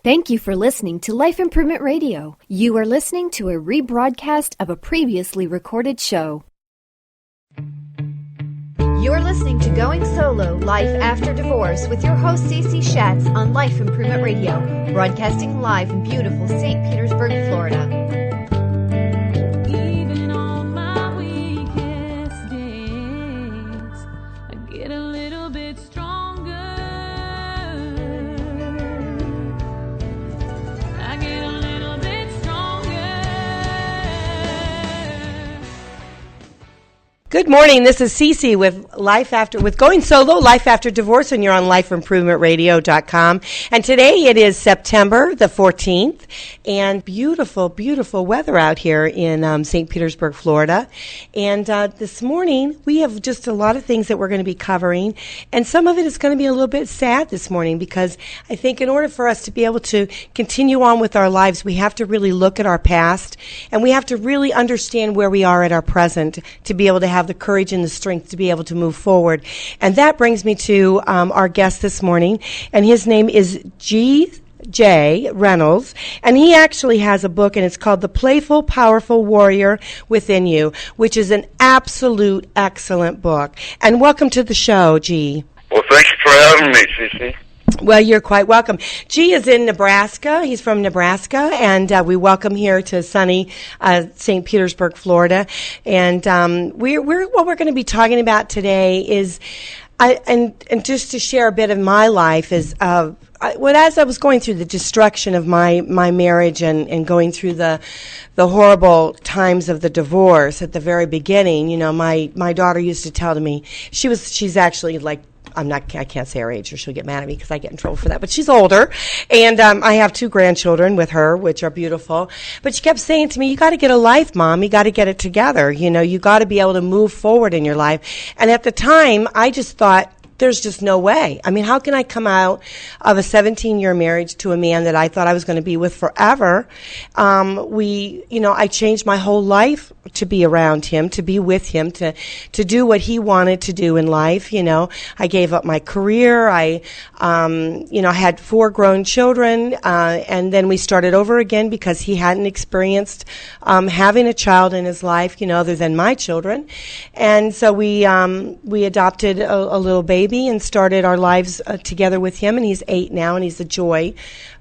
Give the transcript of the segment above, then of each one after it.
Thank you for listening to Life Improvement Radio. You are listening to a rebroadcast of a previously recorded show. You're listening to Going Solo, Life After Divorce with your host, Cece Shatts on Life Improvement Radio, broadcasting live in beautiful St. Petersburg, Florida. Even on my weakest days, I get a little bit stronger. I get a little bit stronger. Good morning. This is Cece with Going Solo, Life After Divorce, and you're on LifeImprovementRadio.com. And today it is September the 14th, and beautiful, beautiful weather out here in St. Petersburg, Florida. And this morning we have just a lot of things that we're going to be covering, and some of it is going to be a little bit sad this morning because I think in order for us to be able to continue on with our lives, we have to really look at our past, and we have to really understand where we are at our present to be able to have the courage and the strength to be able to move forward. And that brings me to our guest this morning, and his name is J. Reynolds, and he actually has a book, and it's called The Playful Powerful WARRIOR Within You, which is an absolute excellent book. And welcome to the show, G. Well, thank you for having me, Cece. Well, you're quite welcome. G is in Nebraska. He's from Nebraska, and we welcome here to sunny St. Petersburg, Florida. And what we're going to be talking about today is, and just to share a bit of my life is, as I was going through the destruction of my marriage and going through the horrible times of the divorce at the very beginning, you know, my daughter used to tell to me, she's actually like, I can't say her age or she'll get mad at me because I get in trouble for that, but she's older, and I have 2 grandchildren with her, which are beautiful, but she kept saying to me, you got to get a life, Mom, you got to get it together, you know, you got to be able to move forward in your life. And at the time, I just thought, there's just no way. I mean, how can I come out of a 17-year marriage to a man that I thought I was going to be with forever? I changed my whole life to be around him, to be with him, to do what he wanted to do in life. You know, I gave up my career. I had 4 grown children, and then we started over again because he hadn't experienced having a child in his life, you know, other than my children. And so we adopted a little baby and started our lives together with him, and he's 8 now, and he's a joy.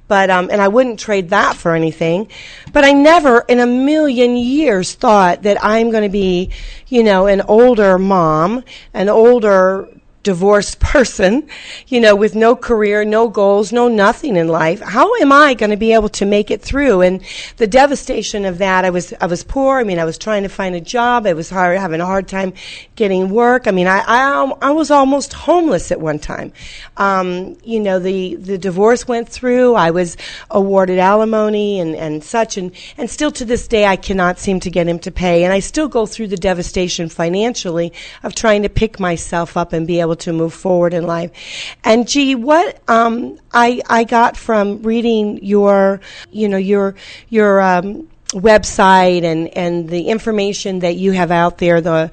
But and I wouldn't trade that for anything. But I never in a million years thought that I'm going to be, you know, an older mom, an older divorced person, you know, with no career, no goals, no nothing in life. How am I going to be able to make it through? And the devastation of that, I was poor. I mean, I was trying to find a job. I was having a hard time getting work. I mean, I was almost homeless at one time. The divorce went through. I was awarded alimony and such, and still to this day, I cannot seem to get him to pay. And I still go through the devastation financially of trying to pick myself up and be able to move forward in life. And G, what I got from reading your website and the information that you have out there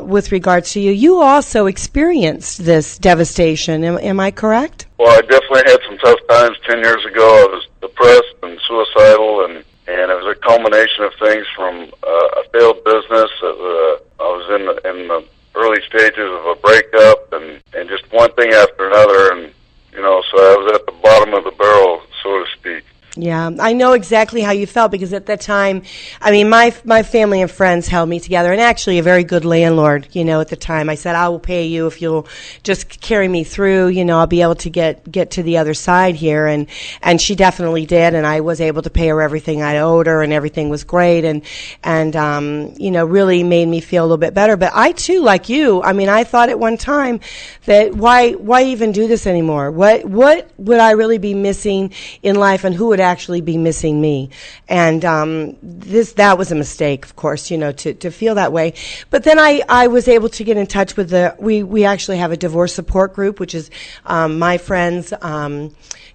with regards to you also experienced this devastation. Am I correct? Well, I definitely had some tough times 10 years ago. I was depressed and suicidal, and it was a culmination of things from a failed business. I was in the early stages of a breakup, and just one thing after another, and so I was at the bottom of the barrel, so to speak. Yeah, I know exactly how you felt, because at that time, I mean, my family and friends held me together, and actually a very good landlord, at the time. I said, I will pay you if you'll just carry me through, I'll be able to get to the other side here, and she definitely did, and I was able to pay her everything I owed her, and everything was great, and really made me feel a little bit better. But I too, like you, I mean, I thought at one time that why even do this anymore? What would I really be missing in life, and who would actually be missing me? And that was a mistake, of course, to feel that way. But then I was able to get in touch with we actually have a divorce support group, which is my friends,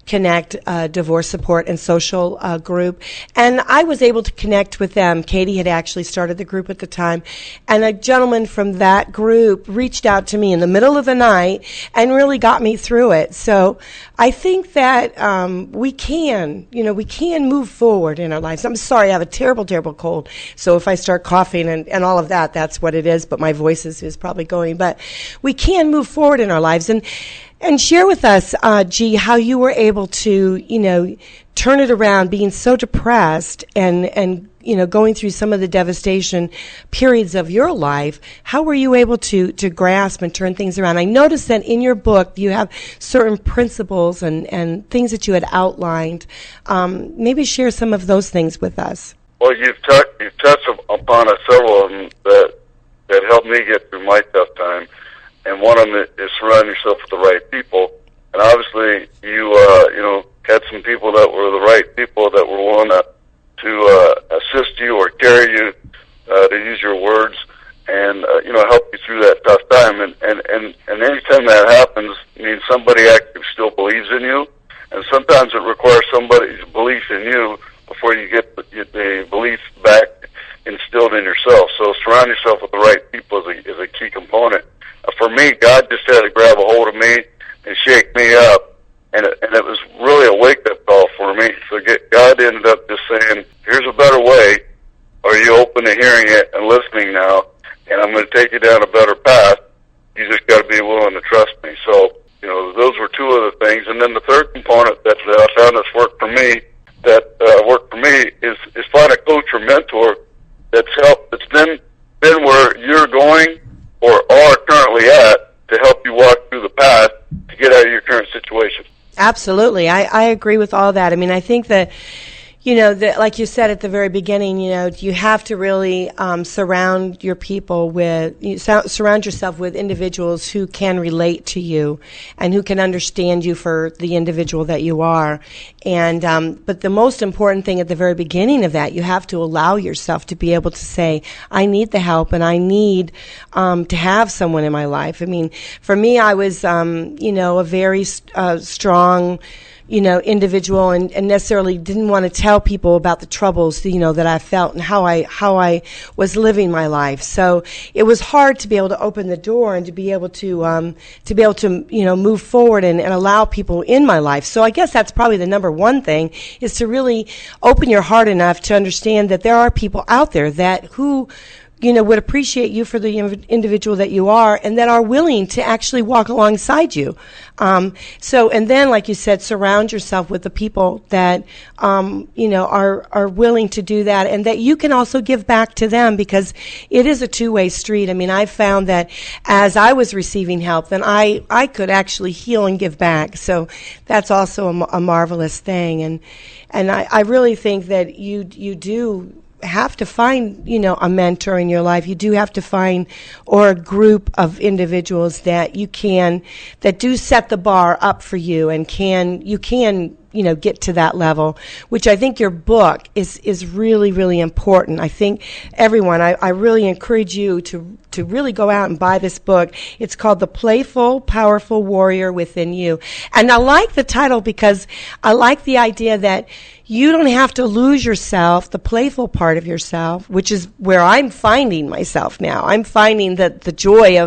Connect divorce support and social group. And I was able to connect with them. Katie had actually started the group at the time. And a gentleman from that group reached out to me in the middle of the night and really got me through it. So I think that we can move forward in our lives. I'm sorry, I have a terrible, terrible cold. So if I start coughing and all of that, that's what it is. But my voice is probably going. But we can move forward in our lives. And share with us, G, how you were able to, turn it around, being so depressed and going through some of the devastation periods of your life. How were you able to grasp and turn things around? I noticed that in your book you have certain principles and things that you had outlined. Maybe share some of those things with us. Well, you've touched upon several of them that helped me get through my tough time. And one of them is surround yourself with the right people. And obviously, you had some people that were the right people that were willing to assist you or carry you, to use your words, and help you through that tough time. And anytime that happens, it means somebody actually still believes in you. And sometimes it requires somebody's belief in you before you get the belief back instilled in yourself. So surround yourself with the right people is a key component. For me, God just had to grab a hold of me and shake me up, and it was really a wake-up call for me. So God ended up just saying, here's a better way. Are you open to hearing it and listening now? And I'm going to take you down a better path. You just got to be willing to trust me. So, those were two of the things. And then the third component that I found that's worked for me, is find a coach or mentor that's been where you're going or are currently at to help you walk through the path to get out of your current situation. Absolutely. I agree with all that. I mean, I think that, like you said at the very beginning, you have to really surround your people surround yourself with individuals who can relate to you and who can understand you for the individual that you are. And but the most important thing at the very beginning of that, you have to allow yourself to be able to say, I need the help and I need to have someone in my life. I mean, for me, I was, a very strong individual and necessarily didn't want to tell people about the troubles, that I felt and how I was living my life. So it was hard to be able to open the door and to be able to move forward and allow people in my life. So I guess that's probably the number one thing, is to really open your heart enough to understand that there are people out there who would appreciate you for the individual that you are and that are willing to actually walk alongside you. And then, like you said, surround yourself with the people that, are willing to do that and that you can also give back to them, because it is a two-way street. I mean, I found that as I was receiving help, then I could actually heal and give back. So that's also a marvelous thing. And I really think that you do have to find, a mentor in your life. You do have to find, or a group of individuals that do set the bar up for you and you can get to that level, which I think your book is really, really important. I think everyone, I really encourage you to really go out and buy this book. It's called The Playful Powerful Warrior Within You. And I like the title because I like the idea that you don't have to lose yourself, the playful part of yourself, which is where I'm finding myself now. I'm finding that the joy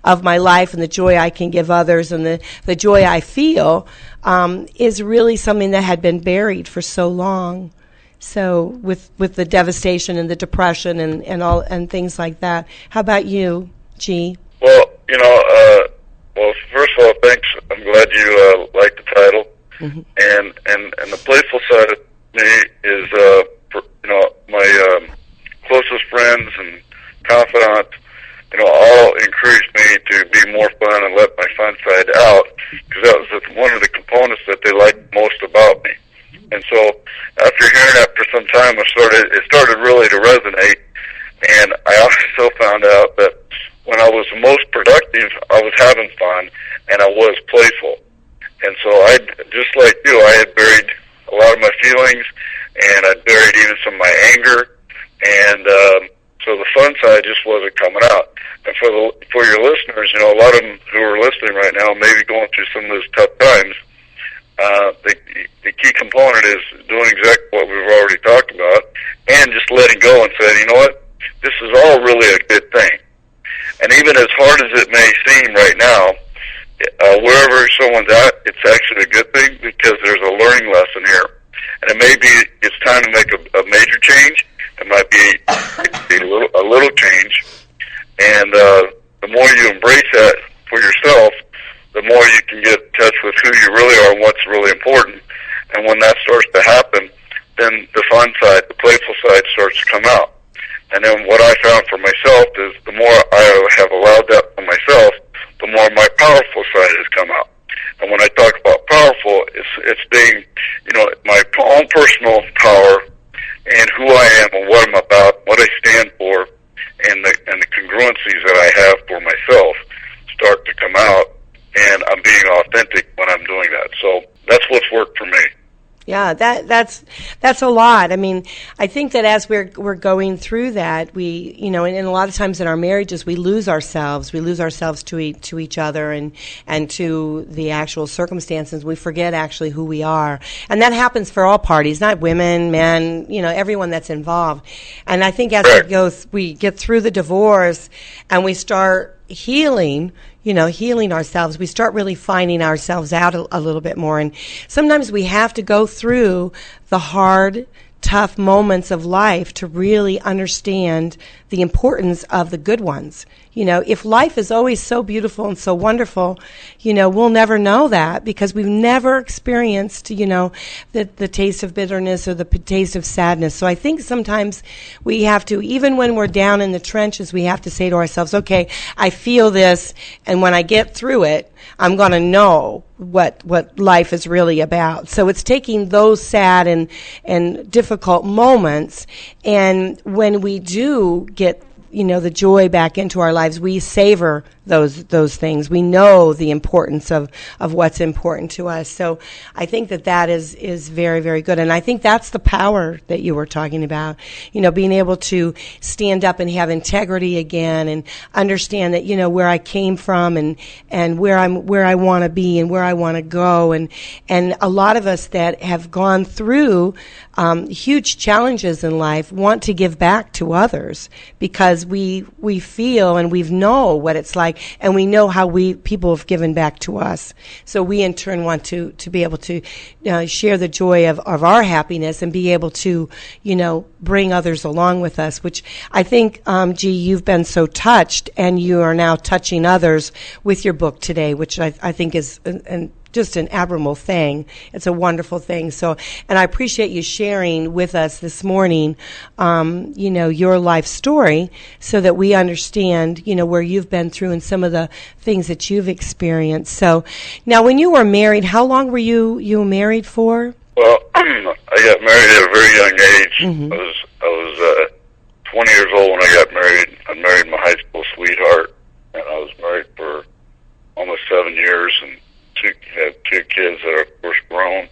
of my life and the joy I can give others and the joy I feel is really something that had been buried for so long. So with the devastation and the depression and things like that. How about you, G? Well, first of all, thanks. I'm glad you like the title. Mm-hmm. And the playful side of me is, my closest friends and confidants, all encouraged me to be more fun and let my fun side out, because that was one of the components that they liked most about me. And so after hearing that for some time, it started really to resonate. And I also found out that when I was most productive, I was having fun and I was playful. And so just like you, I had buried a lot of my feelings, and I buried even some of my anger, and so the fun side just wasn't coming out. And for your listeners, a lot of them who are listening right now may be going through some of those tough times. the key component is doing exactly what we've already talked about, and just letting go and saying, you know what, this is all really a good thing. And even as hard as it may seem right now, wherever someone's at, it's actually a good thing because there's a learning lesson here. And it may be it's time to make a major change. It might be a little change. And the more you embrace that for yourself, the more you can get in touch with who you really are and what's really important. And when that starts to happen, then the fun side, the playful side starts to come out. And then what I found for myself is the more I have allowed that for myself, the more my powerful side has come out. And when I talk about powerful, it's being, my own personal power and who I am and what I'm about, what I stand for, and the congruencies that I have for myself start to come out, and I'm being authentic when I'm doing that. So that's what's worked for me. Yeah, that's a lot. I mean, I think that as we're going through that, we, and a lot of times in our marriages, we lose ourselves. We lose ourselves to each other and to the actual circumstances. We forget actually who we are. And that happens for all parties, not women, men, everyone that's involved. And I think as we get through the divorce and we start healing ourselves, we start really finding ourselves out a little bit more. And sometimes we have to go through the hard, tough moments of life to really understand the importance of the good ones. If life is always so beautiful and so wonderful, we'll never know that because we've never experienced, the taste of bitterness or the taste of sadness. So I think sometimes we have to, even when we're down in the trenches, we have to say to ourselves, okay, I feel this, and when I get through it, I'm going to know what life is really about. So it's taking those sad and difficult moments, and when we do get the joy back into our lives, we savor those things. We know the importance of what's important to us. So I think that is very, very good. And I think that's the power that you were talking about, being able to stand up and have integrity again and understand that, where I came from and where I want to be and where I want to go. And a lot of us that have gone through huge challenges in life want to give back to others because we feel and we know what it's like, and we know how people have given back to us. So we in turn want to be able to share the joy of our happiness and be able to bring others along with us, which I think, G, you've been so touched, and you are now touching others with your book today, which I think is just an admirable thing. It's a wonderful thing. So, and I appreciate you sharing with us this morning, your life story so that we understand, where you've been through and some of the things that you've experienced. So now when you were married, how long were you married for? Well, I got married at a very young age. Mm-hmm. I was 20 years old when I got married. I married my high school sweetheart, and I was married for almost 7 years, and have two kids that are of course grown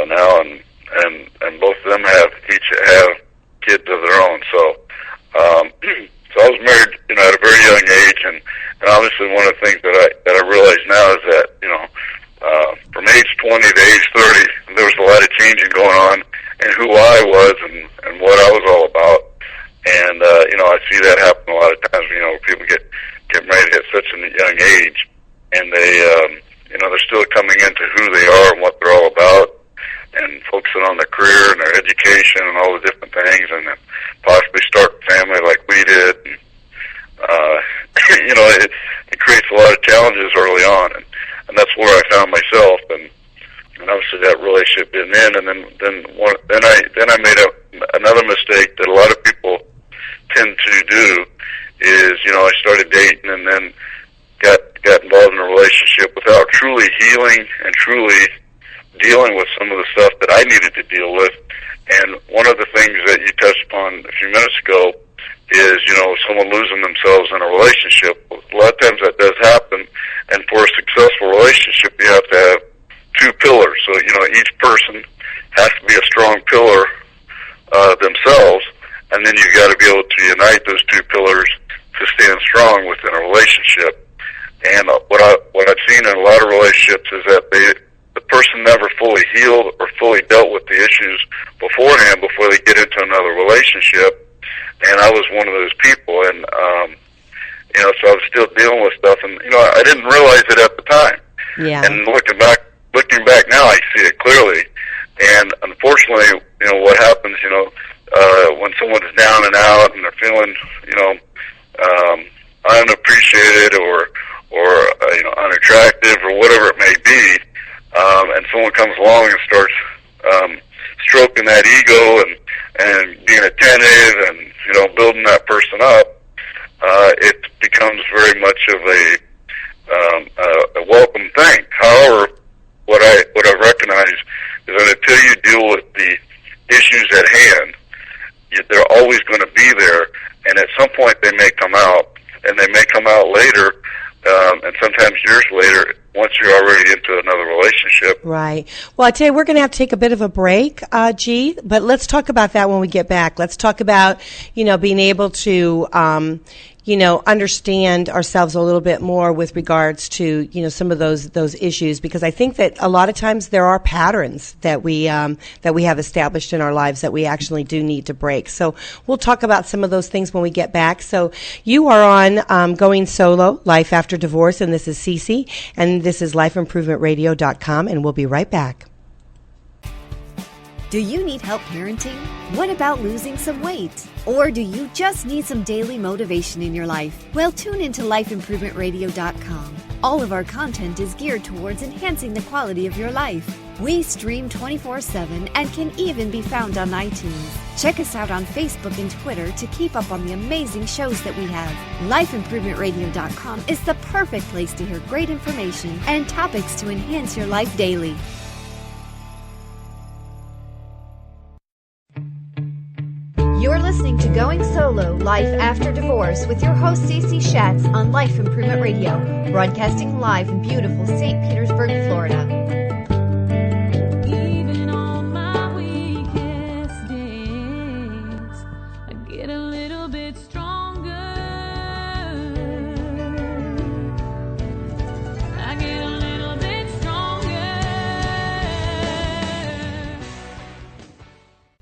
now, and both of them each have kids of their own. So so I was married, at a very young age, and obviously one of the things that I realize now is that from age 20 to age 30, there was a lot of changing going on in who I was and what I was all about, and I see that happen a lot of times. Where people get married at such a young age, and they they're still coming into who they are and what they're all about, and focusing on their career and their education and all the different things, and then possibly start a family like we did. And, it creates a lot of challenges early on, and that's where I found myself. And obviously that relationship didn't end, and then I made another mistake that a lot of people tend to do is I started dating and then got involved in a relationship without truly healing and truly dealing with some of the stuff that I needed to deal with. And one of the things that you touched upon a few minutes ago is, someone losing themselves in a relationship. A lot of times that does happen, and for a successful relationship, you have to have two pillars. So, each person has to be a strong pillar themselves, and then you've got to be able to unite those two pillars to stand strong within a relationship. And what I've seen in a lot of relationships is that the person issues beforehand before they get into another relationship. And I was one of those people, and so I was still dealing with stuff, and I didn't realize it at the time. Yeah. And looking back now, I see it clearly. And unfortunately, what happens, when someone's down and out and they're feeling, unappreciated or unattractive or whatever it may be, and someone comes along and starts stroking that ego and being attentive and building that person up, it becomes very much of a welcome thing. However, what I recognize is that until you deal with the issues at hand, they're always going to be there, and at some point they may come out, and they may come out later, and sometimes years later, once you're already into another relationship. Right. Well, I tell you, we're going to have to take a bit of a break, G, but let's talk about that when we get back. Let's talk about, being able to, understand ourselves a little bit more with regards to, some of those issues, because I think that a lot of times there are patterns that we have established in our lives that we actually do need to break. So we'll talk about some of those things when we get back. So you are on Going Solo, Life After Divorce, and this is Cece, and this is LifeImprovementRadio.com, and we'll be right back. Do you need help parenting? What about losing some weight? Or do you just need some daily motivation in your life? Well, tune into LifeImprovementRadio.com. All of our content is geared towards enhancing the quality of your life. We stream 24/7 and can even be found on iTunes. Check us out on Facebook and Twitter to keep up on the amazing shows that we have. LifeImprovementRadio.com is the perfect place to hear great information and topics to enhance your life daily. You're listening to Going Solo, Life After Divorce with your host, Cece Shatts on Life Improvement Radio, broadcasting live in beautiful St. Petersburg, Florida. Even on my weakest days, I get a little bit stronger. I get a little bit stronger.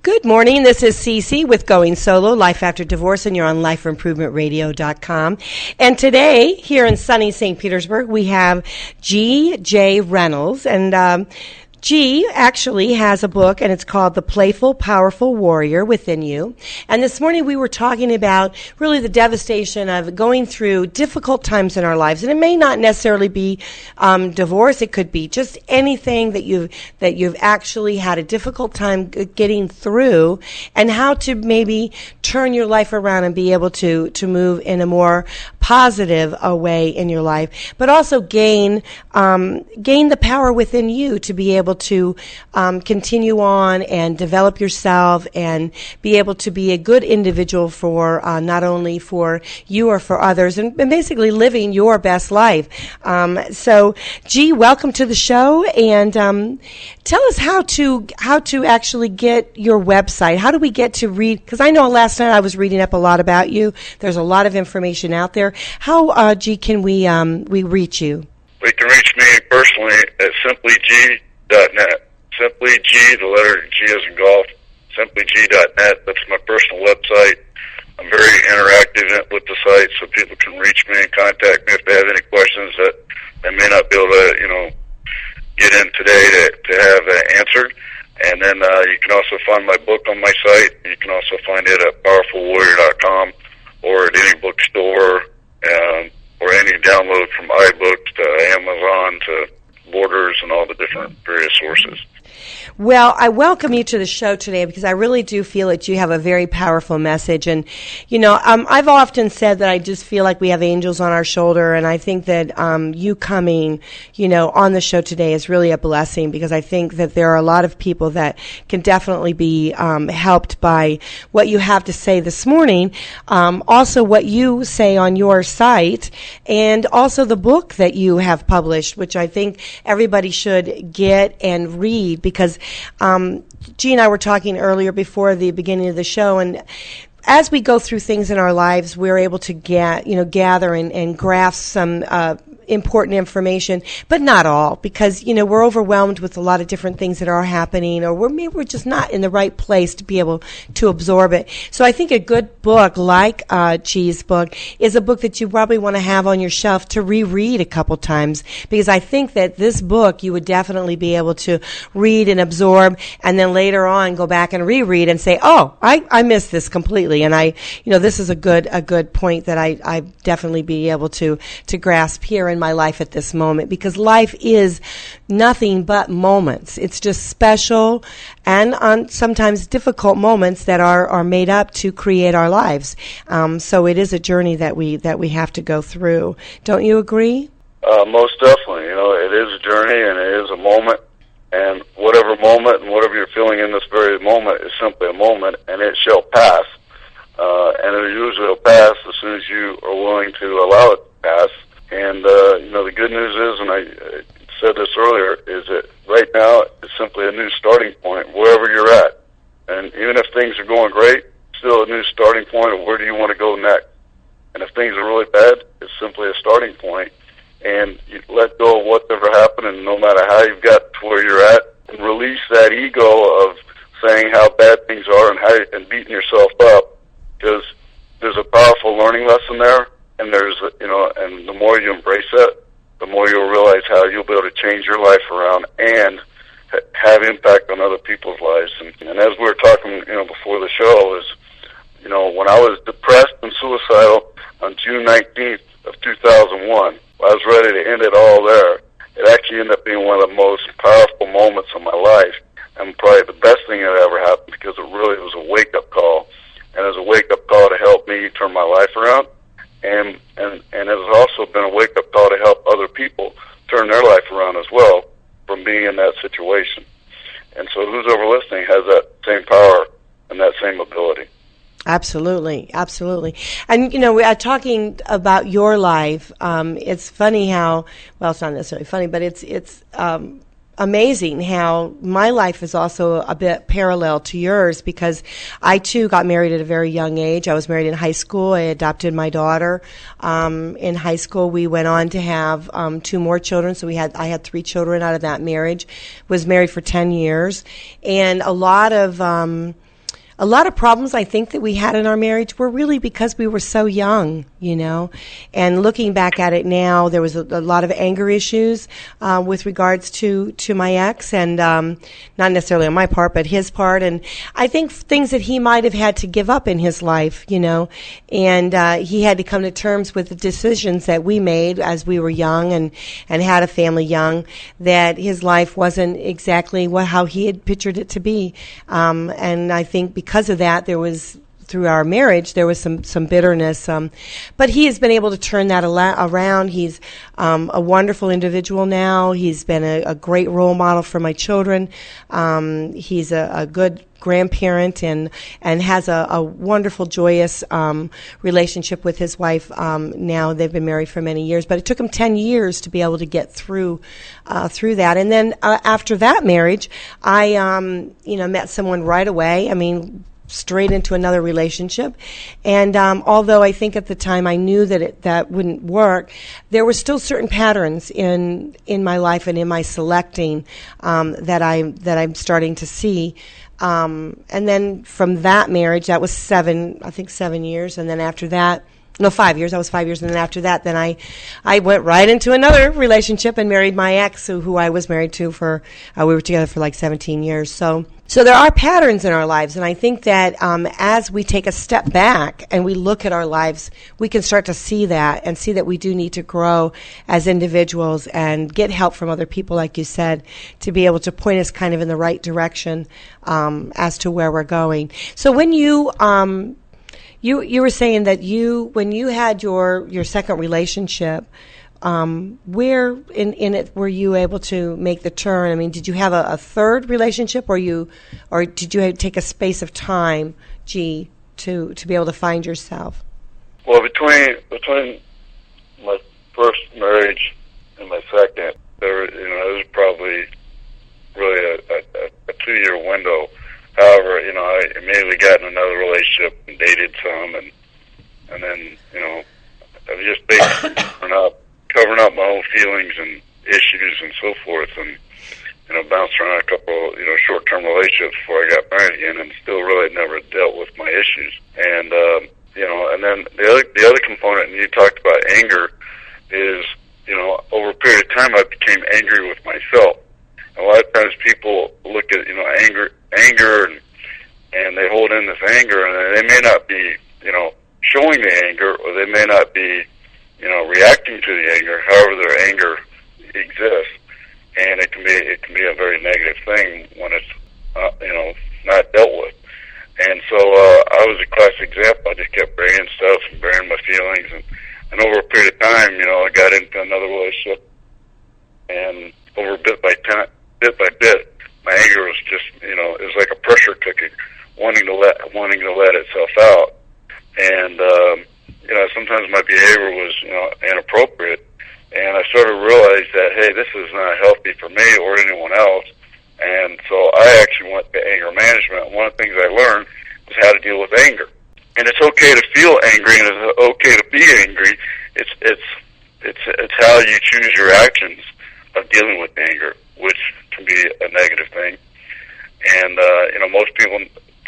Good morning. This is Cece with Going Solo, Life After Divorce, and you're on LifeImprovementRadio.com. And today, here in sunny St. Petersburg, we have G.J. Reynolds, and G actually has a book, and it's called The Playful Powerful WARRIOR Within You. And this morning we were talking about really the devastation of going through difficult times in our lives. And it may not necessarily be divorce. It could be just anything that you've actually had a difficult time getting through, and how to maybe turn your life around and be able to move in a more positive way in your life, but also gain the power within you to be able to continue on and develop yourself and be able to be a good individual for not only for you or for others, and basically living your best life. So, G, welcome to the show, and tell us how to actually get your website. How do we get to read? Because I know last night I was reading up a lot about you. There's a lot of information out there. How, G, can we reach you? We can reach me personally at simplyg.net. Simply G, the letter G as in golf, simplyg.net. That's my personal website. I'm very interactive with the site, so people can reach me and contact me if they have any questions that they may not be able to, get in today to have answered. And then you can also find my book on my site. You can also find it at powerfulwarrior.com or at any bookstore, or any download from iBooks to Amazon to Borders and all the different various sources. Well, I welcome you to the show today because I really do feel that you have a very powerful message. And, I've often said that I just feel like we have angels on our shoulder. And I think that you coming, on the show today is really a blessing, because I think that there are a lot of people that can definitely be helped by what you have to say this morning. Also, what you say on your site, and also the book that you have published, which I think everybody should get and read, because G and I were talking earlier before the beginning of the show, and as we go through things in our lives, we're able to gather and grasp some important information, but not all, because, we're overwhelmed with a lot of different things that are happening, or maybe we're just not in the right place to be able to absorb it. So I think a good book like G's book is a book that you probably want to have on your shelf to reread a couple times, because I think that this book you would definitely be able to read and absorb, and then later on go back and reread and say, oh, I missed this completely, and this is a good point that I definitely be able to grasp here in my life at this moment, because life is nothing but moments. It's just special and sometimes difficult moments that are made up to create our lives. So it is a journey that we have to go through. Don't you agree? Most definitely. It is a journey and it is a moment. And whatever moment and whatever you're feeling in this very moment is simply a moment, and it shall pass. And it usually will pass as soon as you are willing to allow it to pass. And, the good news is, and I said this earlier, is that right now it's simply a new starting point wherever you're at. And even if things are going great, still a new starting point of where do you want to go next. And if things are really bad, it's simply a starting point. And you let go of whatever happened, and no matter how you've got to where you're at, and release that ego of saying how bad things are and beating yourself up, because there's a powerful learning lesson there, and and the more you embrace it, the more you'll realize how you'll be able to change your life around and have impact on other people's lives. And as we were talking, before the show, is, when I was depressed and suicidal on June 19th of 2001, I was ready to end it all there. It actually ended up being one of the most powerful moments of my life, and probably the best thing that ever happened, because it really was a wake-up call. And it was a wake-up call to help me turn my life around, and it has also been a wake-up call to help other people turn their life around as well from being in that situation. And so who's ever listening has that same power and that same ability. Absolutely, absolutely. And, we are talking about your life. It's funny how, well, it's not necessarily funny, but it's amazing how my life is also a bit parallel to yours, because I too got married at a very young age. I was married in high school. I adopted my daughter. In high school, we went on to have 2 more children. So I had 3 children out of that marriage. Was married for 10 years, and a lot of problems I think that we had in our marriage were really because we were so young, and looking back at it now, there was a lot of anger issues with regards to my ex, and not necessarily on my part, but his part, and I think things that he might have had to give up in his life, and he had to come to terms with the decisions that we made as we were young and had a family young, that his life wasn't exactly how he had pictured it to be, and I think because of that, through our marriage, there was some bitterness. But he has been able to turn that around. He's a wonderful individual now. He's been a great role model for my children. He's a good grandparent and has a wonderful, joyous relationship with his wife. Now they've been married for many years, but it took him 10 years to be able to get through that. And then after that marriage, I met someone right away. Straight into another relationship, and although I think at the time I knew that wouldn't work, there were still certain patterns in my life and in my selecting that I'm starting to see. And then from that marriage, that was 7 years, and then after that, 5 years. I was 5 years, and then after that, then I went right into another relationship and married my ex, who I was married to for. We were together for like 17 years. So there are patterns in our lives, and I think that as we take a step back and we look at our lives, we can start to see that and see that we do need to grow as individuals and get help from other people, like you said, to be able to point us kind of in the right direction as to where we're going. So when you were saying that when you had your second relationship, where in it were you able to make the turn? Did you have a third relationship, or did you take a space of time, to be able to find yourself? Well, between my first marriage and my second, there it was probably really a 2-year window. However, I immediately got in another relationship and dated some, and then I was just basically turn up. covering up my own feelings and issues and so forth, and bounced around a couple, short-term relationships before I got married again, and still really never dealt with my issues. And and then the other component, and you talked about anger, is over a period of time I became angry with myself. A lot of times people look at anger, and they hold in this anger, and they may not be showing the anger, or they may not be reacting to the anger. However, their anger exists, and it can be a very negative thing when it's not dealt with. And so I was a classic example. I just kept burying stuff and burying my feelings, and over a period of time, I got into another relationship, and over bit by bit, my anger was just it was like a pressure cooker, wanting to let itself out. And sometimes my behavior was inappropriate, and I sort of realized that, hey, this is not healthy for me or anyone else. And so I actually went to anger management. One of the things I learned was how to deal with anger. And it's okay to feel angry, and it's okay to be angry. It's how you choose your actions of dealing with anger, which can be a negative thing. And most people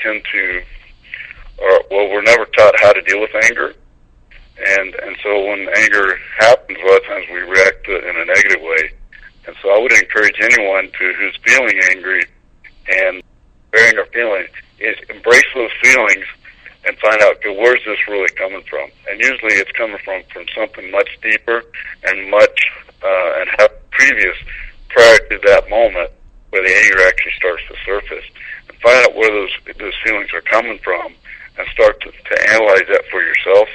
tend to, we're never taught how to deal with anger. And so when anger happens, a lot of times we react to it in a negative way. And so I would encourage anyone who's feeling angry and bearing their feelings is embrace those feelings and find out, okay, where's this really coming from? And usually it's coming from something much deeper and prior to that moment where the anger actually starts to surface. And find out where those feelings are coming from and start to analyze that for yourself.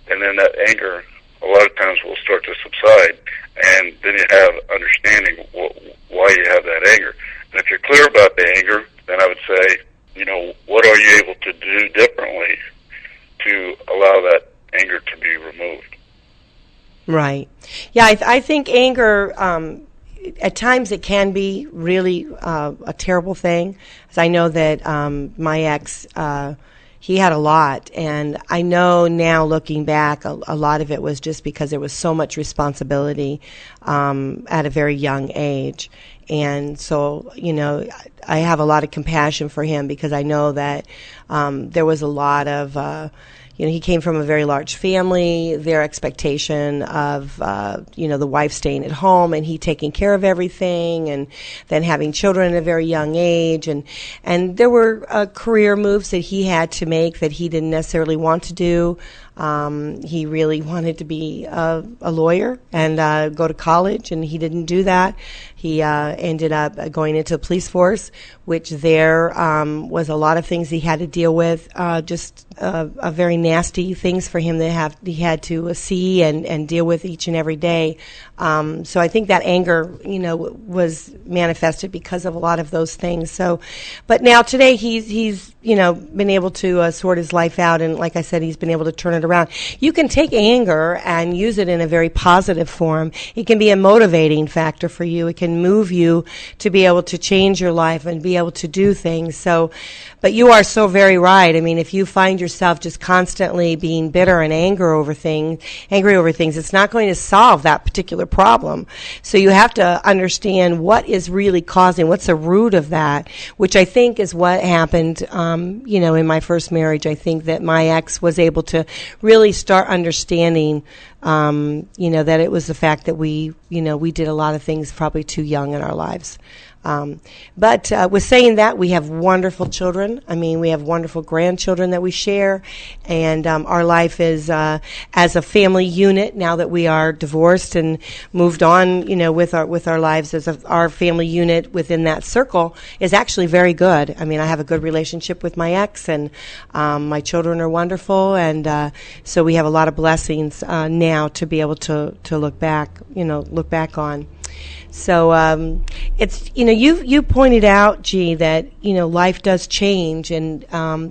And then that anger, a lot of times, will start to subside, and then you have understanding why you have that anger. And if you're clear about the anger, then I would say, what are you able to do differently to allow that anger to be removed? Right. Yeah, I think anger, at times it can be really a terrible thing. As I know that my ex, he had a lot, and I know now looking back, a lot of it was just because there was so much responsibility at a very young age. And so, I have a lot of compassion for him because I know that there was a lot of, he came from a very large family, their expectation of, the wife staying at home and he taking care of everything, and then having children at a very young age. And there were career moves that he had to make that he didn't necessarily want to do. He really wanted to be a lawyer and go to college, and he didn't do that. He ended up going into the police force, which there was a lot of things he had to deal with, just a very nasty things for him that he had to see and deal with each and every day. So I think that anger, was manifested because of a lot of those things. So, but now today he's been able to sort his life out, and like I said, he's been able to turn it around. You can take anger and use it in a very positive form. It can be a motivating factor for you. It can move you to be able to change your life and be able to do things. So, but you are so very right. I mean, if you find yourself just constantly being bitter and angry over things, it's not going to solve that particular problem. So you have to understand what is really causing, what's the root of that, which I think is what happened, in my first marriage. I think that my ex was able to really start understanding, that it was the fact that we did a lot of things probably too young in our lives. But with saying that, we have wonderful children. I mean, we have wonderful grandchildren that we share, and our life is as a family unit. Now that we are divorced and moved on, with our lives as our family unit within that circle is actually very good. I mean, I have a good relationship with my ex, and my children are wonderful, and so we have a lot of blessings now to be able to look back on. So it's you pointed out, G, that life does change, and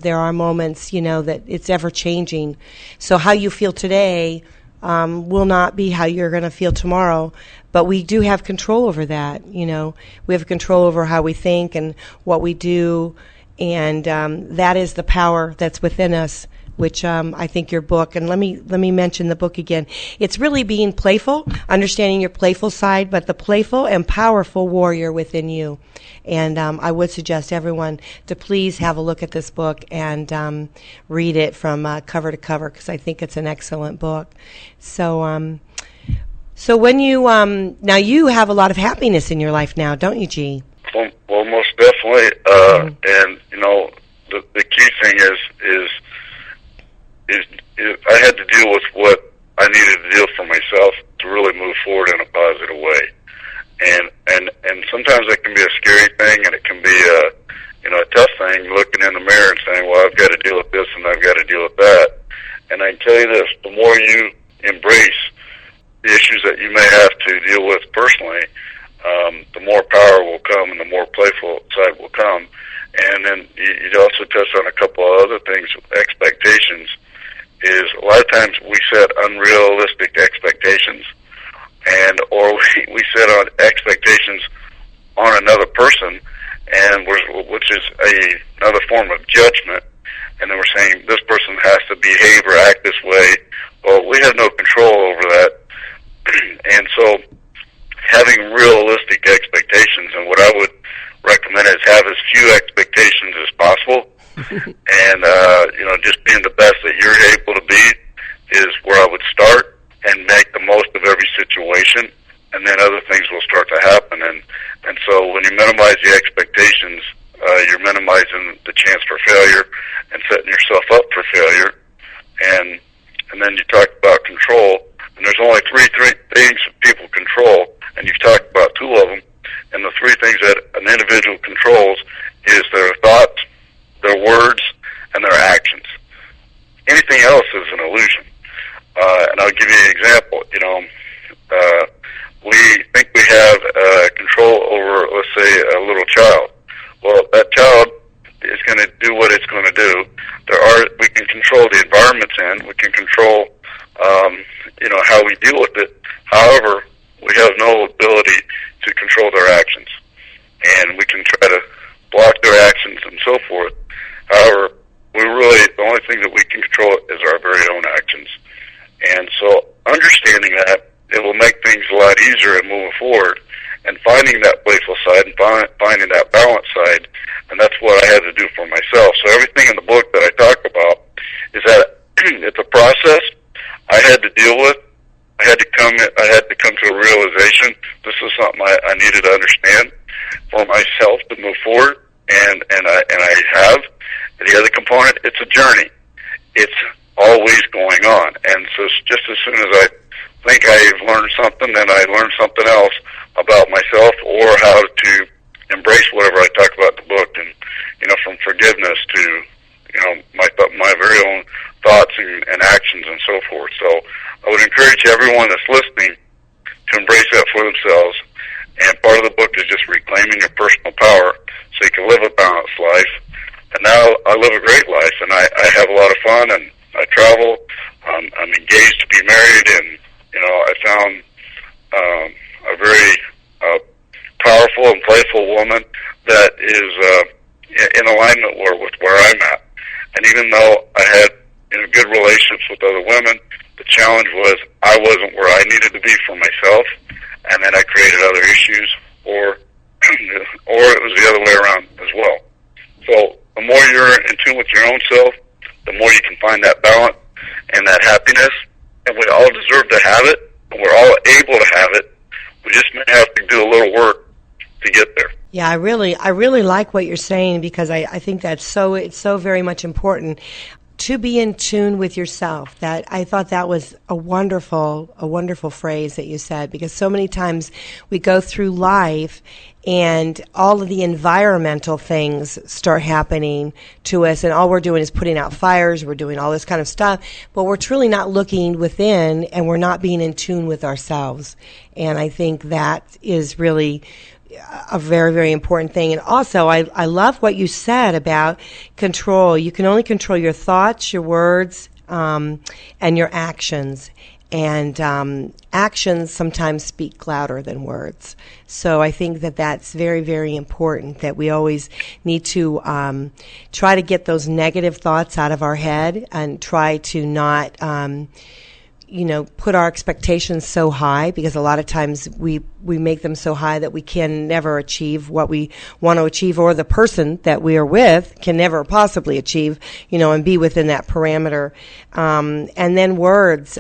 there are moments that it's ever changing. So how you feel today will not be how you're going to feel tomorrow, but we do have control over that. We have control over how we think and what we do, and that is the power that's within us. which I think your book, and let me mention the book again. It's really being playful, understanding your playful side, but the playful and powerful warrior within you. And I would suggest everyone to please have a look at this book and read it from cover to cover, because I think it's an excellent book. So when you now you have a lot of happiness in your life now, don't you, G? Well, most definitely. And the key thing is I had to deal with what I needed to deal for myself to really move forward in a positive way. And sometimes it can be a scary thing, and it can be a tough thing, looking in the mirror and saying, well, I've got to deal with this and I've got to deal with that. And I can tell you this, the more you embrace the issues that you may have to deal with personally, the more power will come and the more playful side will come. And then you also touched on a couple of other things. Expectations is a lot of times we set unrealistic expectations, or we set on expectations on another person, and which is another form of judgment. And then we're saying this person has to behave or act this way. Well, we have no control over that. And so having realistic expectations, and what I would recommend is have as few expectations as possible. And, just being the best that you're able to be is where I would start, and make the most of every situation, and then other things will start to happen. And so when you minimize the expectations, you're minimizing the chance for failure and setting yourself up for failure. And then you talked about control, and there's only three things people control, and you've talked about two of them. And the three things that an individual controls is their thoughts, their words, and their actions. Anything else is an illusion. And I'll give you an example. We think we have control over, let's say, a little child. Well, that child is going to do what it's going to do. We can control the environment it's in. We can control, how we deal with it. However, we have no ability to control their actions, and we can try to block their actions and so forth. However, the only thing that we can control is our very own actions. And so understanding that, it will make things a lot easier in moving forward, and finding that playful side and finding that balance side. And that's what I had to do for myself. So everything in the book that I talk about is that it's a process I had to deal with. I had to come to a realization this is something I needed to understand for myself to move forward, and I have. The other component, it's a journey. It's always going on. And so just as soon as I think I've learned something, then I learn something else about myself, or how to embrace whatever I talk about in the book, and from forgiveness to my very own thoughts and actions and so forth. So I would encourage everyone that's listening to embrace that for themselves. And part of the book is just reclaiming your personal power so you can live a balanced life. And now I live a great life, and I have a lot of fun, and I travel. I'm engaged to be married, and I found a very powerful and playful woman that is in alignment with where I'm at. And even though I had good relationships with other women, the challenge was I wasn't where I needed to be for myself, and then I created other issues, or it was the other way around as well. So the more you're in tune with your own self, the more you can find that balance and that happiness. And we all deserve to have it, and we're all able to have it. We just may have to do a little work to get there. Yeah, I really like what you're saying, because I think it's so very much important to be in tune with yourself. That I thought that was a wonderful phrase that you said, because so many times we go through life and all of the environmental things start happening to us, and all we're doing is putting out fires, we're doing all this kind of stuff, but we're truly not looking within, and we're not being in tune with ourselves. And I think that is really a very, very important thing. And also, I love what you said about control. You can only control your thoughts, your words, and your actions. And actions sometimes speak louder than words. So I think that that's very, very important, that we always need to try to get those negative thoughts out of our head and try to not, put our expectations so high, because a lot of times we make them so high that we can never achieve what we want to achieve, or the person that we are with can never possibly achieve, and be within that parameter. And then words.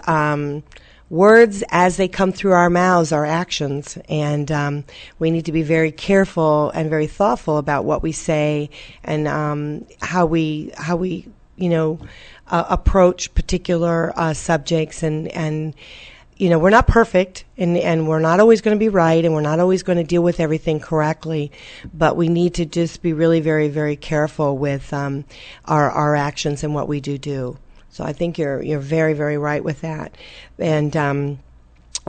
Words, as they come through our mouths, are actions, and we need to be very careful and very thoughtful about what we say and how we approach particular subjects. And we're not perfect, and we're not always going to be right, and we're not always going to deal with everything correctly, but we need to just be really very, very careful with our actions and what we do. So I think you're very, very right with that. And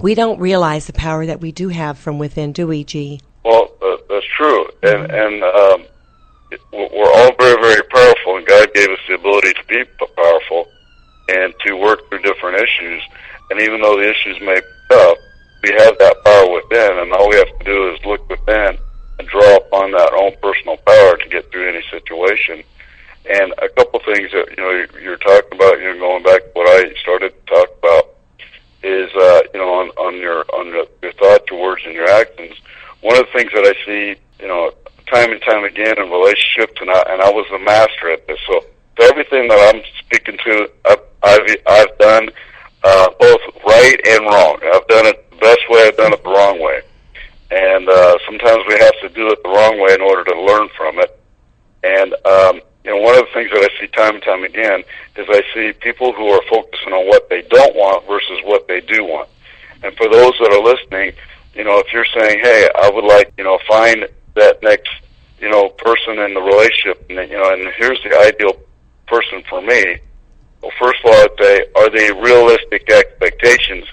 we don't realize the power that we do have from within, do we, G? Well, that's true. And we're all very, very powerful, and God gave us the ability to be powerful and to work through different issues. And even though the issues may be tough, we have that power within, and all we have to do is look within and draw upon that own personal power to get through any situation. And a couple things that you're talking about, going back to what I started to talk about, is on your thoughts, your words, and your actions. One of the things that I see, time and time again in relationships, and I was a master at this. So everything that I'm speaking to, I've done both right and wrong. I've done it the best way. I've done it the wrong way, and sometimes we have to do it the wrong way in order to learn from it. And one of the things that I see time and time again is I see people who are focusing on what they don't want versus what they do want. And for those that are listening, if you're saying, hey, I would like, find that next, person in the relationship, and here's the ideal person for me. Well, first of all, I'd say, are they realistic expectations?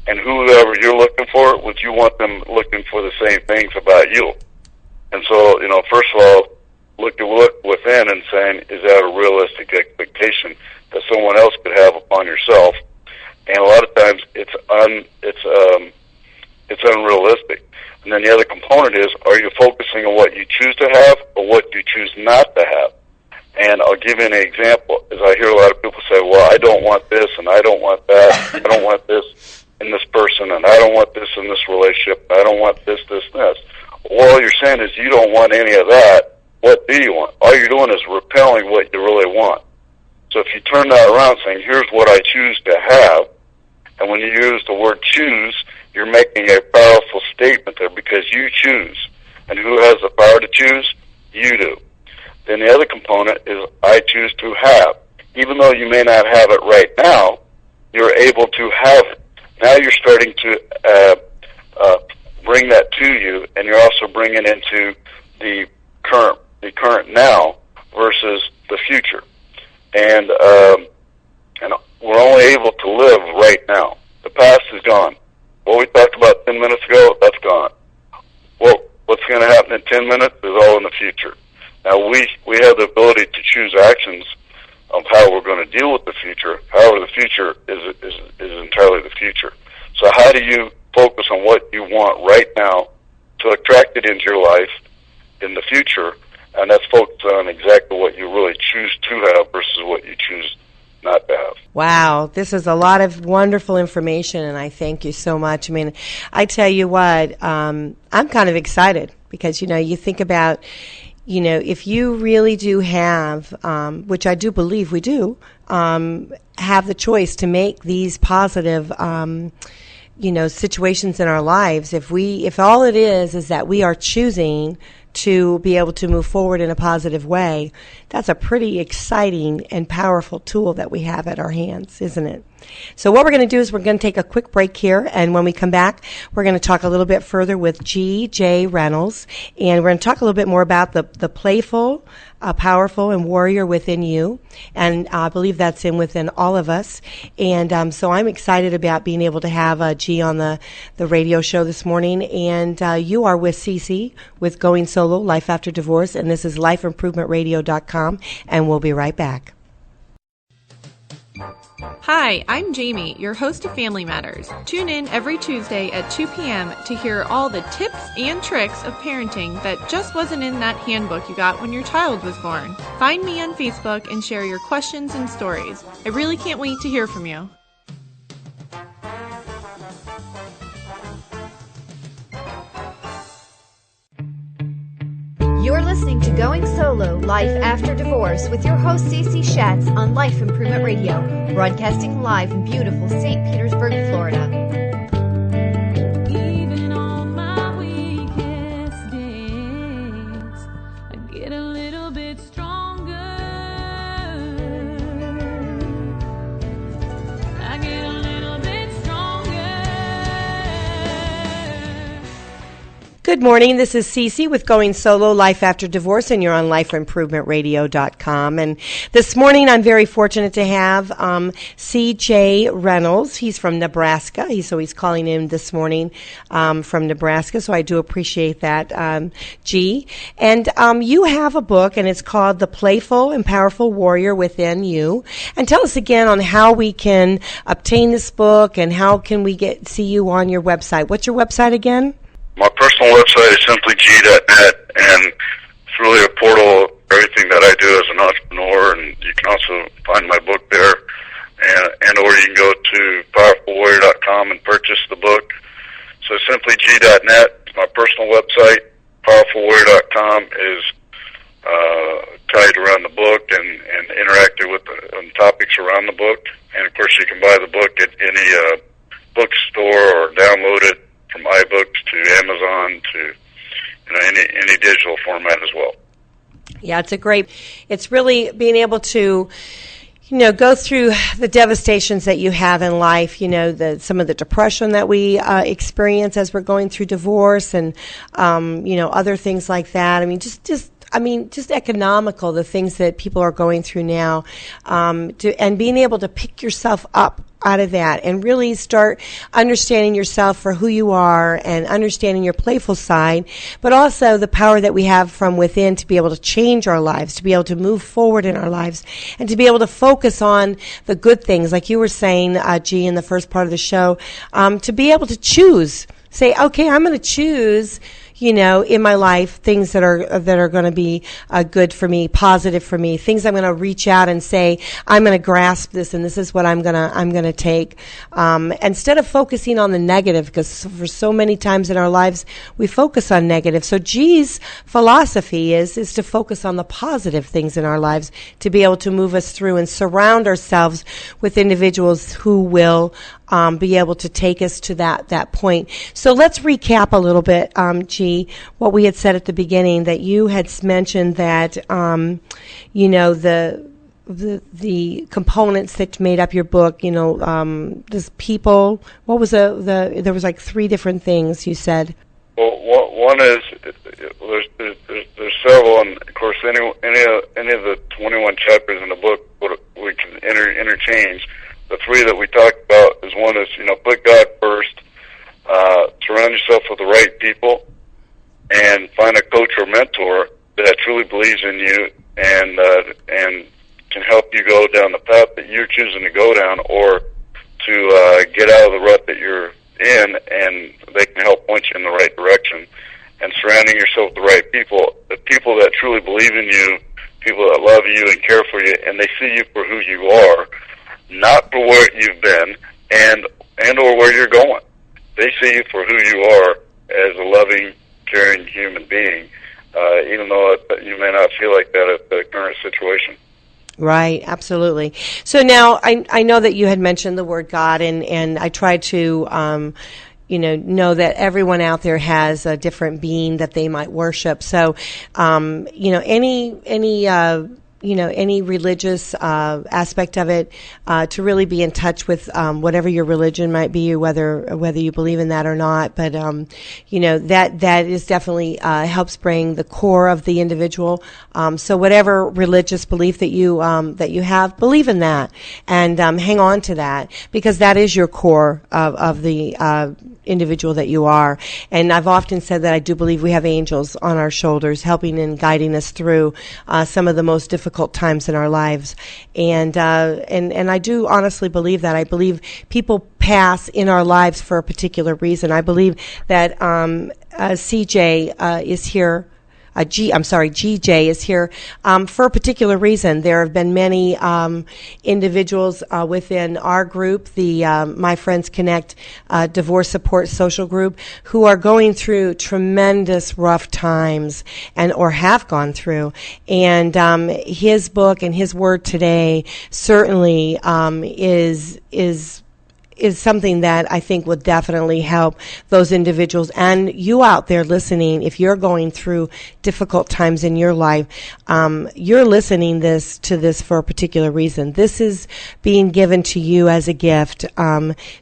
And whoever you're looking for, would you want them looking for the same things about you? And so, first of all, look within and saying, is that a realistic expectation that someone else could have upon yourself? And a lot of times it's unrealistic. And then the other component is, are you focusing on what you choose to have or what you choose not to have? And I'll give you an example. As I hear a lot of people say, well, I don't want this and I don't want that. I don't want this in this person and I don't want this in this relationship. I don't want this. Well, all you're saying is you don't want any of that. What do you want? All you're doing is repelling what you really want. So if you turn that around saying, here's what I choose to have, and when you use the word choose, you're making a powerful statement there because you choose. And who has the power to choose? You do. Then the other component is I choose to have. Even though you may not have it right now, you're able to have it. Now you're starting to bring that to you, and you're also bringing into the current now versus the future. And we're only able to live right now. The past is gone. What we talked about 10 minutes ago, that's gone. Well, what's going to happen in 10 minutes is all in the future. Now, we have the ability to choose actions of how we're going to deal with the future. However, the future is entirely the future. So how do you focus on what you want right now to attract it into your life in the future? And that's focused on exactly what you really choose to have versus what you choose not to have. Wow, this is a lot of wonderful information, and I thank you so much. I mean, I tell you what, I'm kind of excited because, you think about, if you really do have, which I do believe we do, have the choice to make these positive, situations in our lives, if all it is that we are choosing to be able to move forward in a positive way, that's a pretty exciting and powerful tool that we have at our hands, isn't it? So what we're going to do is we're going to take a quick break here, and when we come back, we're going to talk a little bit further with G.J. Reynolds, and we're going to talk a little bit more about the playful, powerful, and warrior within you, and I believe that's within all of us, and so I'm excited about being able to have G on the radio show this morning, and you are with Cece with Going Solo, Life After Divorce, and this is lifeimprovementradio.com, and we'll be right back. Hi, I'm Jamie, your host of Family Matters. Tune in every Tuesday at 2 p.m. to hear all the tips and tricks of parenting that just wasn't in that handbook you got when your child was born. Find me on Facebook and share your questions and stories. I really can't wait to hear from you. You're listening to Going Solo, Life After Divorce with your host, Cece Shatts on Life Improvement Radio, broadcasting live in beautiful St. Petersburg, Florida. Even on my weakest days, I get a little bit stronger. I get a little bit stronger. Good morning. This is Cece with Going Solo, Life After Divorce, and you're on lifeimprovementradio.com. And this morning, I'm very fortunate to have C.J. Reynolds. He's from Nebraska. He's calling in this morning from Nebraska, so I do appreciate that, G. And you have a book, and it's called The Playful and Powerful Warrior Within You. And tell us again on how we can obtain this book and how can we see you on your website. What's your website again? My personal website is simply g.net, and it's really a portal of everything that I do as an entrepreneur, and you can also find my book there, and or you can go to powerfulwarrior.com and purchase the book. So simply g.net is my personal website. Powerfulwarrior.com is tied around the book and interactive with the topics around the book. And, of course, you can buy the book at any bookstore or download it from iBooks to Amazon to any digital format as well. Yeah, it's really being able to, go through the devastations that you have in life, some of the depression that we experience as we're going through divorce and, other things like that. Just economical, the things that people are going through now, and being able to pick yourself up out of that and really start understanding yourself for who you are and understanding your playful side, but also the power that we have from within to be able to change our lives, to be able to move forward in our lives, and to be able to focus on the good things, like you were saying, G, in the first part of the show, to be able to choose. Say, okay, I'm going to choose, in my life, things that are going to be good for me, positive for me, things I'm going to reach out and say, I'm going to grasp this, and this is what I'm going to take. Instead of focusing on the negative, because for so many times in our lives we focus on negative. So G's philosophy is to focus on the positive things in our lives, to be able to move us through and surround ourselves with individuals who will be able to take us to that point. So let's recap a little bit, G, what we had said at the beginning, that you had mentioned that, the components that made up your book, this people, what was there was like 3 different things you said. Well, one is, there's several, and of course any of the 21 chapters in the book we can interchange. The 3 that we talked about is one is, put God first, surround yourself with the right people, and find a coach or mentor that truly believes in you and can help you go down the path that you're choosing to go down, or to get out of the rut that you're in, and they can help point you in the right direction. And surrounding yourself with the right people, the people that truly believe in you, people that love you and care for you, and they see you for who you are, not for where you've been and or where you're going. They see you for who you are as a loving, caring human being, even though you may not feel like that at the current situation. Right, absolutely. So now I know that you had mentioned the word God, and I tried to know that everyone out there has a different being that they might worship. So any religious aspect of it, to really be in touch with whatever your religion might be, whether you believe in that or not. But that is definitely helps bring the core of the individual. So whatever religious belief that you have, believe in that and hang on to that, because that is your core of the individual that you are. And I've often said that I do believe we have angels on our shoulders helping and guiding us through some of the most difficult difficult times in our lives. And I do honestly believe that. I believe people pass in our lives for a particular reason. I believe that CJ is here. GJ is here for a particular reason. There have been many individuals within our group, the My Friends Connect Divorce Support Social Group, who are going through tremendous rough times or have gone through. And his book and his word today certainly is something that I think will definitely help those individuals and you out there listening. If you're going through difficult times in your life, you're listening to this for a particular reason. This is being given to you as a gift.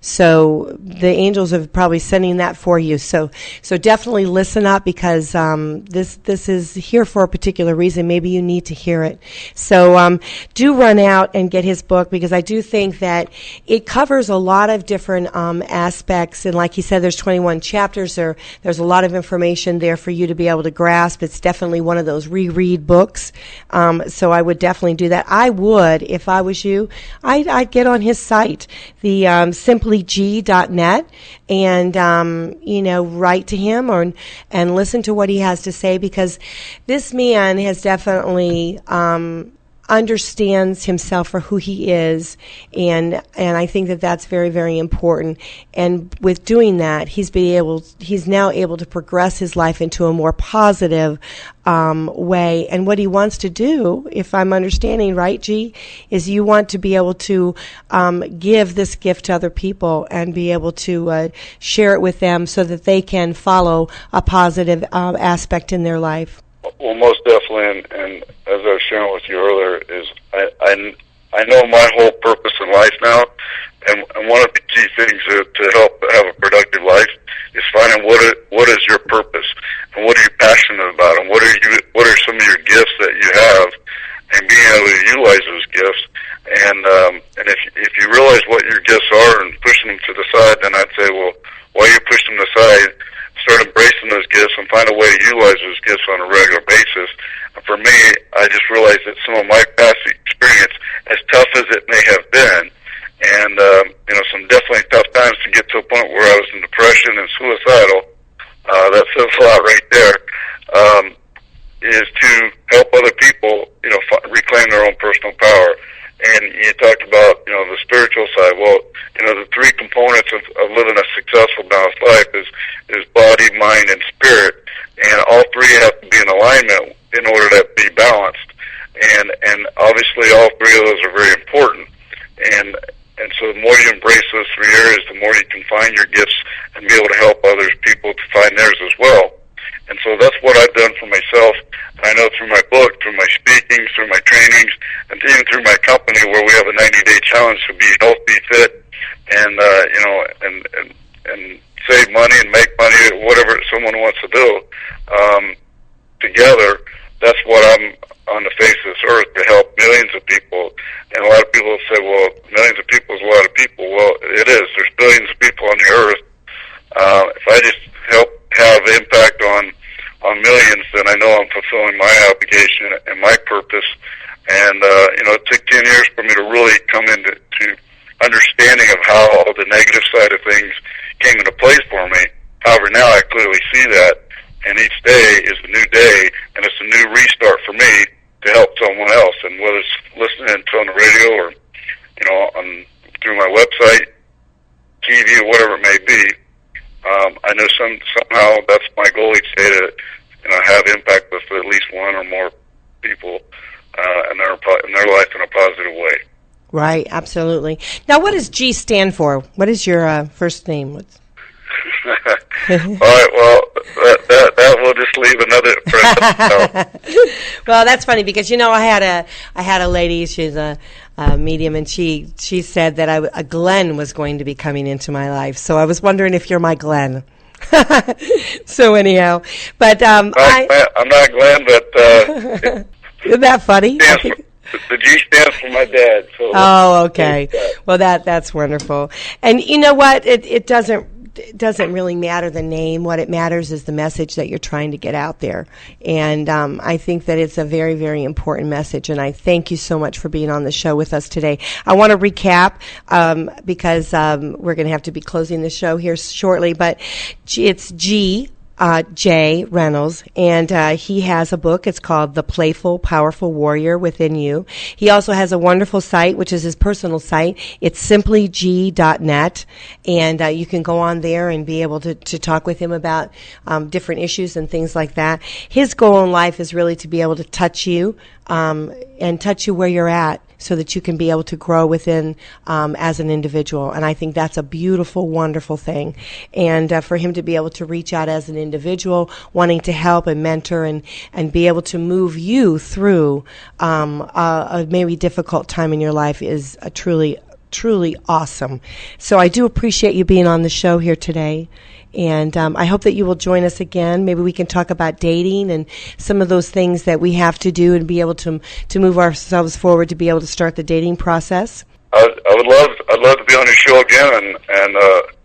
So the angels are probably sending that for you. So definitely listen up, because this is here for a particular reason. Maybe you need to hear it. So do run out and get his book, because I do think that it covers a lot of different aspects, and like he said, there's 21 chapters. There's a lot of information there for you to be able to grasp. It's definitely one of those reread books, so I would definitely do that. I would, if I was you, I'd get on his site, the simplyg.net, and write to him and listen to what he has to say, because this man has definitely understands himself for who he is, and I think that that's very, very important. And with doing that, he's now able to progress his life into a more positive way. And what he wants to do, if I'm understanding right, G, is you want to be able to give this gift to other people and be able to share it with them so that they can follow a positive aspect in their life. Well, most definitely, and as I was sharing with you earlier, is I know my whole purpose in life now, and one of the key things to help have a productive life is finding what is your purpose, and what are you passionate about, and what are some of your gifts that you have, and being able to utilize those gifts. And if you realize what your gifts are and pushing them to the side, then I'd say, well, while you push them to the side, start embracing those gifts and find a way to utilize those gifts on a regular basis. And for me, I just realized that some of my past experience, as tough as it may have been, and some definitely tough times to get to a point where I was in depression and suicidal, that says a lot right there, is to help other people, reclaim their own personal power. And you talked about, the spiritual side. Well, the three components of living a successful, balanced life is body, mind, and spirit. And all three have to be in alignment in order to be balanced. And obviously all three of those are very important. And so the more you embrace those three areas, the more you can find your gifts and be able to help other people to find theirs as well. And so that's what I've done for myself. I know through my book, through my speaking, through my trainings, and even through my company, where we have a 90-day challenge to be healthy, fit, and save money and make money, whatever someone wants to do, together. That's what I'm on the face of this earth, to help millions of people. And a lot of people say, well, millions of people is a lot of people. Well, it is. There's billions of people on the earth. If I just help have impact on millions, then I know I'm fulfilling my obligation and my purpose. And it took 10 years for me to really come into understanding of how all the negative side of things came into place for me. However, now I clearly see that, and each day is a new day, and it's a new restart for me to help someone else. And whether it's listening to on the radio or through my website, TV, or whatever it may be, I know somehow that's my goal each day, to have impact with at least one or more people in their life in a positive way. Right, absolutely. Now, what does G stand for? What is your first name? All right, well, that will just leave another. Well, that's funny, because I had a lady. She's a medium, and she said that a Glenn was going to be coming into my life. So I was wondering if you're my Glenn. So anyhow, but I'm not Glenn, but isn't that funny? The G stands for my dad. So oh, okay. Well, that's wonderful. And you know what? It doesn't. doesn't really matter the name. What it matters is the message that you're trying to get out there. And I think that it's a very, very important message. And I thank you so much for being on the show with us today. I want to recap because we're going to have to be closing the show here shortly. But it's Jay Reynolds, and he has a book. It's called The Playful Powerful Warrior Within You. He also has a wonderful site, which is his personal site. It's simplyg.net, and you can go on there and be able to talk with him about different issues and things like that. His goal in life is really to be able to touch you and touch you where you're at, so that you can be able to grow within as an individual. And I think that's a beautiful, wonderful thing. And for him to be able to reach out as an individual, wanting to help and mentor and be able to move you through a maybe difficult time in your life is a truly awesome. So I do appreciate you being on the show here today. And I hope that you will join us again. Maybe we can talk about dating and some of those things that we have to do and be able to move ourselves forward to be able to start the dating process. I'd love to be on your show again, and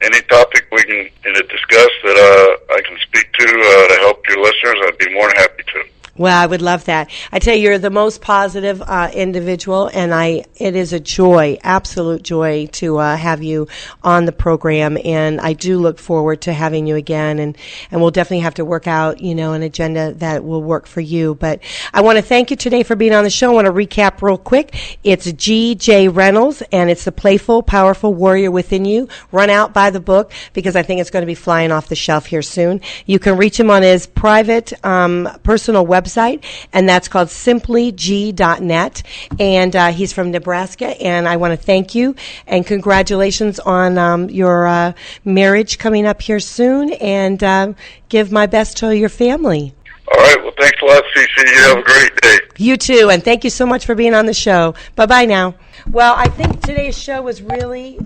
any topic we can discuss that I can speak to help your listeners, I'd be more than happy to. Well, I would love that. I tell you, you're the most positive individual, and it is a joy, absolute joy, to have you on the program. And I do look forward to having you again, and we'll definitely have to work out, an agenda that will work for you. But I want to thank you today for being on the show. I want to recap real quick. It's J. Reynolds, and it's The Playful, Powerful Warrior Within You. Run out, buy the book, because I think it's going to be flying off the shelf here soon. You can reach him on his private personal website, and that's called simplyg.net, and he's from Nebraska, and I want to thank you and congratulations on your marriage coming up here soon, and give my best to your family. All right, well, thanks a lot, CC. You have a great day. You too, and thank you so much for being on the show. Bye-bye now. Well, I think today's show was really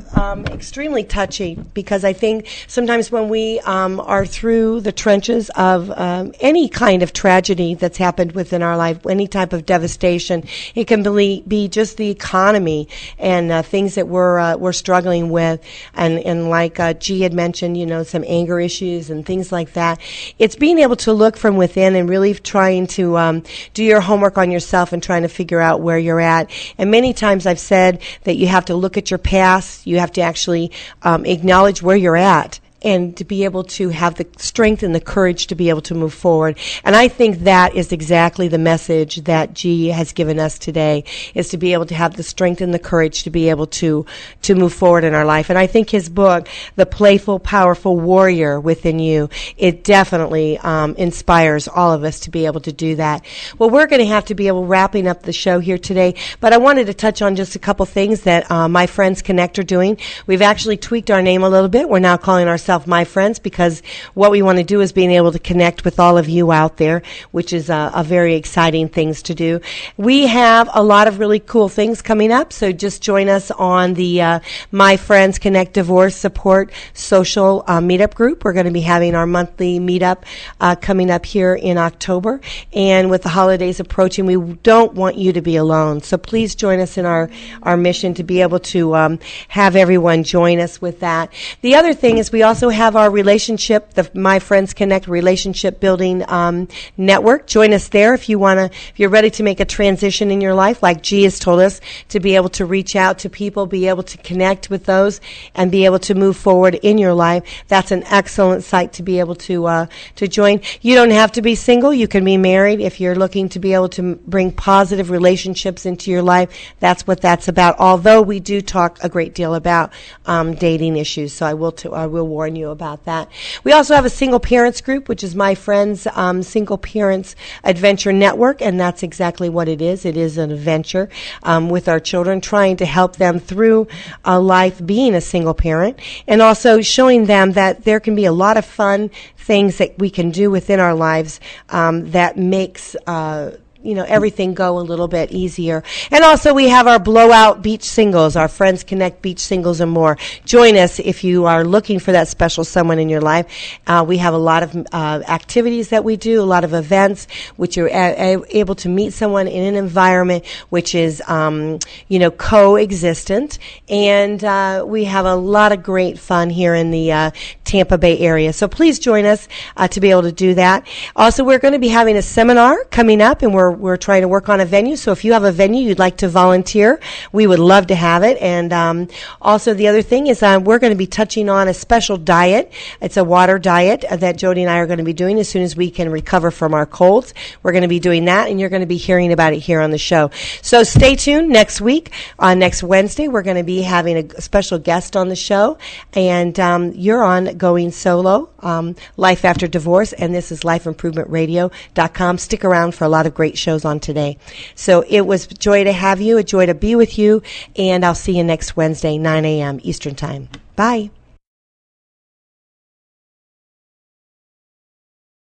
extremely touching, because I think sometimes when we are through the trenches of any kind of tragedy that's happened within our life, any type of devastation, it can be just the economy and things that we're struggling with, and like G had mentioned, some anger issues and things like that. It's being able to look from within and really trying to do your homework on yourself and trying to figure out where you're at. And many times I've said that you have to look at your past, you have to actually acknowledge where you're at, and to be able to have the strength and the courage to be able to move forward. And I think that is exactly the message that G has given us today, is to be able to have the strength and the courage to be able to move forward in our life. And I think his book, The Playful, Powerful Warrior Within You, it definitely inspires all of us to be able to do that. Well, we're going to have to be wrapping up the show here today, but I wanted to touch on just a couple things that My Friends Connect are doing. We've actually tweaked our name a little bit. We're now calling ourselves My Friends, because what we want to do is being able to connect with all of you out there, which is a very exciting things to do. We have a lot of really cool things coming up, so just join us on the My Friends Connect Divorce Support Social Meetup Group. We're going to be having our monthly meetup coming up here in October, and with the holidays approaching, we don't want you to be alone, so please join us in our mission to be able to have everyone join us with that. The other thing is we also have our relationship, the My Friends Connect relationship building network. Join us there if you're ready to make a transition in your life, like G has told us, to be able to reach out to people, be able to connect with those, and be able to move forward in your life. That's an excellent site to be able to join. You don't have to be single. You can be married. If you're looking to be able to bring positive relationships into your life, that's what that's about. Although we do talk a great deal about dating issues, so I will warn you about that. We also have a single parents group, which is My Friends Single Parents Adventure Network, and that's exactly what it is. It is an adventure with our children, trying to help them through life being a single parent, and also showing them that there can be a lot of fun things that we can do within our lives that makes everything go a little bit easier. And also we have our Blowout Beach Singles, our Friends Connect Beach Singles and more. Join us if you are looking for that special someone in your life. We have a lot of activities that we do, a lot of events, which you're able to meet someone in an environment which is, coexistent. And we have a lot of great fun here in the Tampa Bay area. So please join us to be able to do that. Also, we're going to be having a seminar coming up, and we're trying to work on a venue. So if you have a venue you'd like to volunteer, we would love to have it. And also the other thing is we're going to be touching on a special diet. It's a water diet that Jody and I are going to be doing as soon as we can recover from our colds. We're going to be doing that, and you're going to be hearing about it here on the show. So stay tuned next week. Next Wednesday, we're going to be having a special guest on the show, and you're on Going Solo, Life After Divorce, and this is lifeimprovementradio.com. Stick around for a lot of great shows on today. So it was a joy to have you, a joy to be with you, and I'll see you next Wednesday, 9 a.m. Eastern Time. Bye.